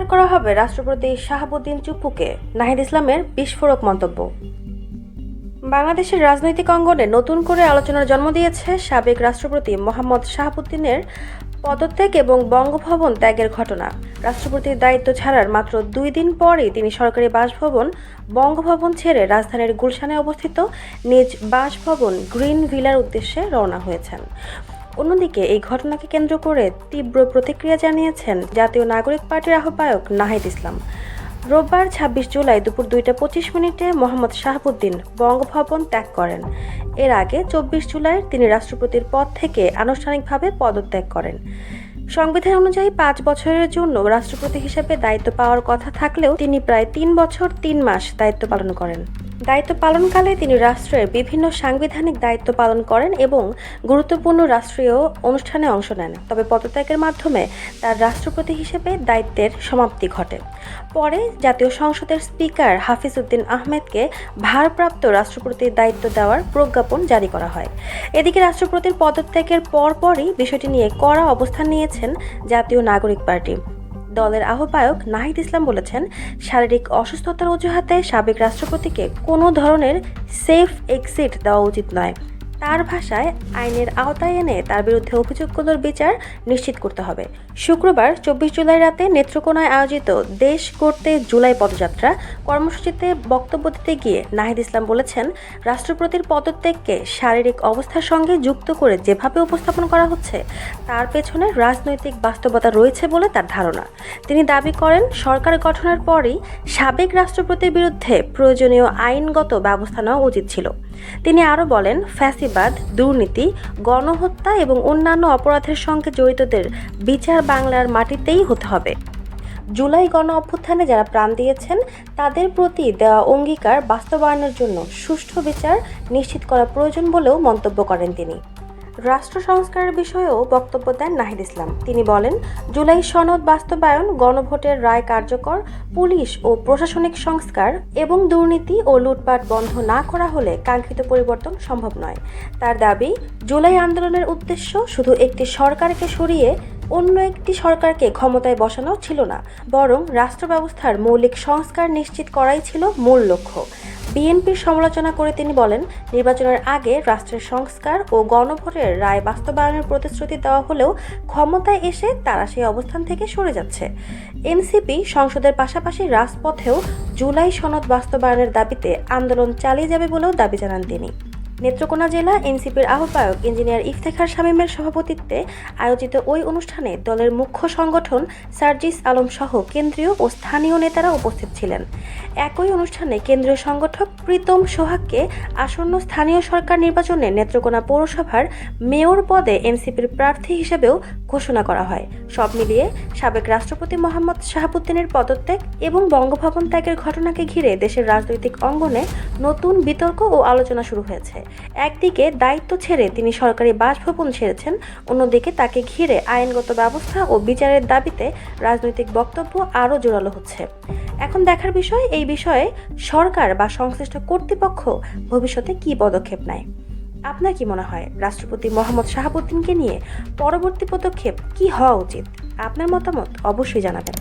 প্রত্যাহার করা হবে রাষ্ট্রপতি শাহাবুদ্দিন চুপ্পুকে, নাহিদ ইসলামের বিস্ফোরক মন্তব্য। বাংলাদেশের রাজনৈতিক অঙ্গনে নতুন করে আলোচনার জন্ম দিয়েছে সাবেক রাষ্ট্রপতি মোহাম্মদ শাহাবুদ্দিনের পদত্যাগ এবং বঙ্গভবন ত্যাগের ঘটনা। রাষ্ট্রপতির দায়িত্ব ছাড়ার মাত্র 2 দিন পরই তিনি সরকারি বাসভবন বঙ্গভবন ছেড়ে রাজধানীর গুলশানে অবস্থিত নিজ বাসভবন গ্রিন ভিলার উদ্দেশ্যে রওনা হয়েছেন। অন্যদিকে এই ঘটনাকে কেন্দ্র করে তীব্র প্রতিক্রিয়া জানিয়েছেন জাতীয় নাগরিক পার্টির আহ্বায়ক নাহিদ ইসলাম। রোববার 26 জুলাই দুপুর 2টা 25 মিনিটে মোহাম্মদ শাহাবুদ্দিন বঙ্গভবন ত্যাগ করেন। এর আগে 24 জুলাই তিনি রাষ্ট্রপতির পদ থেকে আনুষ্ঠানিকভাবে পদত্যাগ করেন। সংবিধান অনুযায়ী 5 বছরের জন্য রাষ্ট্রপতি হিসেবে দায়িত্ব পাওয়ার কথা থাকলেও তিনি প্রায় 3 বছর 3 মাস দায়িত্ব পালন করেন। দায়িত্ব পালনকালে তিনি রাষ্ট্রের বিভিন্ন সাংবিধানিক দায়িত্ব পালন করেন এবং গুরুত্বপূর্ণ রাষ্ট্রীয় অনুষ্ঠানে অংশ নেন। তবে পদত্যাগের মাধ্যমে তার রাষ্ট্রপতি হিসেবে দায়িত্বের সমাপ্তি ঘটে। পরে জাতীয় সংসদের স্পিকার হাফিজ উদ্দিন আহমেদকে ভারপ্রাপ্ত রাষ্ট্রপতির দায়িত্ব দেওয়ার প্রজ্ঞাপন জারি করা হয়। এদিকে রাষ্ট্রপতির পদত্যাগের পরপরই বিষয়টি নিয়ে কড়া অবস্থান নিয়েছেন জাতীয় নাগরিক পার্টি। দলের আহ্বায়ক নাহিদ ইসলাম বলেছেন, শারীরিক অসুস্থতার অজুহাতে সাবেক রাষ্ট্রপতিকে কোনো ধরনের সেফ এক্সিট দেওয়া উচিত নয়। তার ভাষায়, আইনের আওতায় এনে তার বিরুদ্ধে অভিযোগগুলোর বিচার নিশ্চিত করতে হবে। শুক্রবার 24 জুলাই রাতে নেত্রকোনায় আয়োজিত দেশ গড়তে জুলাই পদযাত্রা কর্মসূচিতে বক্তব্য দিতে গিয়ে নাহিদ ইসলাম বলেছেন, রাষ্ট্রপতির পদত্যাগকে শারীরিক অবস্থার সঙ্গে যুক্ত করে যেভাবে উপস্থাপন করা হচ্ছে তার পেছনে রাজনৈতিক বাস্তবতা রয়েছে বলে তার ধারণা। তিনি দাবি করেন, সরকার গঠনের পরই সাবেক রাষ্ট্রপতির বিরুদ্ধে প্রয়োজনীয় আইনগত ব্যবস্থা নেওয়া উচিত ছিল। তিনি আরও বলেন, ফ্যাসিবাদ, দুর্নীতি, গণহত্যা এবং অন্যান্য অপরাধের সঙ্গে জড়িতদের বিচার বাংলার মাটিতেই হতে হবে। জুলাই গণ অভ্যুত্থানে যারা প্রাণ দিয়েছেন তাদের প্রতি দেওয়া অঙ্গীকার বাস্তবায়নের জন্য সুষ্ঠু বিচার নিশ্চিত করা প্রয়োজন বলেও মন্তব্য করেন তিনি। রাষ্ট্র সংস্কারের বিষয়েও বক্তব্য দেন নাহিদ ইসলাম। তিনি বলেন, জুলাই সনদ বাস্তবায়ন, গণভোটের রায় কার্যকর, পুলিশ ও প্রশাসনিক সংস্কার এবং দুর্নীতি ও লুটপাট বন্ধ না করা হলে কাঙ্ক্ষিত পরিবর্তন সম্ভব নয়। তার দাবি, জুলাই আন্দোলনের উদ্দেশ্য শুধু একটি সরকারকে সরিয়ে অন্য একটি সরকারকে ক্ষমতায় বসানো ছিল না, বরং রাষ্ট্র ব্যবস্থার মৌলিক সংস্কার নিশ্চিত করাই ছিল মূল লক্ষ্য। বিএনপির সমালোচনা করে তিনি বলেন, নির্বাচনের আগে রাষ্ট্রের সংস্কার ও গণভোটের রায় বাস্তবায়নের প্রতিশ্রুতি দেওয়া হলেও ক্ষমতায় এসে তারা সেই অবস্থান থেকে সরে যাচ্ছে। এনসিপি সংসদের পাশাপাশি রাজপথেও জুলাই সনদ বাস্তবায়নের দাবিতে আন্দোলন চালিয়ে যাবে বলেও দাবি জানান তিনি। নেত্রকোনা জেলা এনসিপির আহ্বায়ক ইঞ্জিনিয়ার ইফতেখার শামীমের সভাপতিত্বে আয়োজিত ওই অনুষ্ঠানে দলের মুখ্য সংগঠন সার্জিস আলম সহ কেন্দ্রীয় ও স্থানীয় নেতারা উপস্থিত ছিলেন। একই অনুষ্ঠানে কেন্দ্রীয় সংগঠক প্রীতম সোহাগকে আসন্ন স্থানীয় সরকার নির্বাচনে নেত্রকোনা পৌরসভার মেয়র পদে এনসিপির প্রার্থী হিসেবেও ঘোষণা করা হয়। সব মিলিয়ে সাবেক রাষ্ট্রপতি মোহাম্মদ শাহাবুদ্দিনের পদত্যাগ এবং বঙ্গভবন ত্যাগের ঘটনাকে ঘিরে দেশের রাজনৈতিক অঙ্গনে নতুন বিতর্ক ও আলোচনা শুরু হয়েছে। একদিকে দায়িত্ব ছেড়ে তিনি সরকারি বাসভবন ছেড়েছেন, অন্যদিকে তাকে ঘিরে আইনগত ব্যবস্থা ও বিচারের দাবিতে রাজনৈতিক বক্তব্য আরও জোরালো হচ্ছে। এখন দেখার বিষয়, এই বিষয়ে সরকার বা সংশ্লিষ্ট কর্তৃপক্ষ ভবিষ্যতে কী পদক্ষেপ নেয়। আপনার কি মনে হয়, রাষ্ট্রপতি মোহাম্মদ শাহাবুদ্দিনকে নিয়ে পরবর্তী পদক্ষেপ কী হওয়া উচিত? আপনার মতামত অবশ্যই জানাবেন।